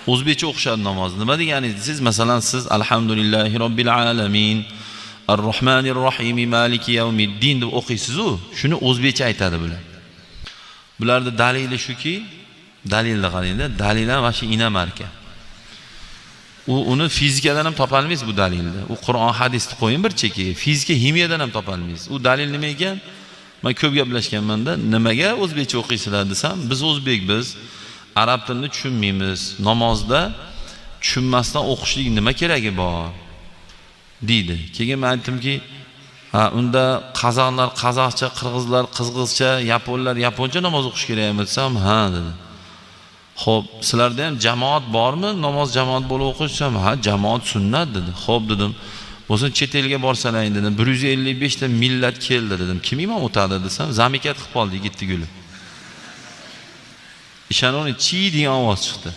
o'zbekcha o'qishadi namozni. Nima deganingiz? Siz masalan siz alhamdulillahi robbil alamin, ar-rohmanir rohim, maliki yawmiddin deb o'qiysiz-ku, shuni o'zbekcha aytadi bular. Bularda dalili shuki, dalilni qarangda, dalillar mana shu ina marka. Uni fizikadan ham topolmaysiz bu dalilni. U Qur'on hadisni qo'ying bir chekkaga. Fizika, ximiyadan ham topolmaysiz. U dalil nima ekan? Men ko'p gaplashganman-da, nimaga o'zbekcha o'qiysizlar desam, biz o'zbekmiz, arab tilini tushunmaymiz. Namozda tushunmasdan o'qishlik nima keragi bor? deydi. Keyin men aytdimki, ha, unda qozoqlar qozoqcha, qirg'izlar qirg'izcha, yaponlar yaponcha namoz o'qish kerakmi desam, ha dedi. Xo'p, sizlarda ham jamoat bormi? Namoz jamoat bo'lib o'qishsam, ha, jamoat sunnat dedi. Xo'p dedim. Bo'lsa chet elga borsalaring dedim. 155 ta millat keldi dedim. Kim imom o'tadi desam, zamikat qilib qoldi yigitni guli. Ishonavering, chi degan ovoz chiqdi.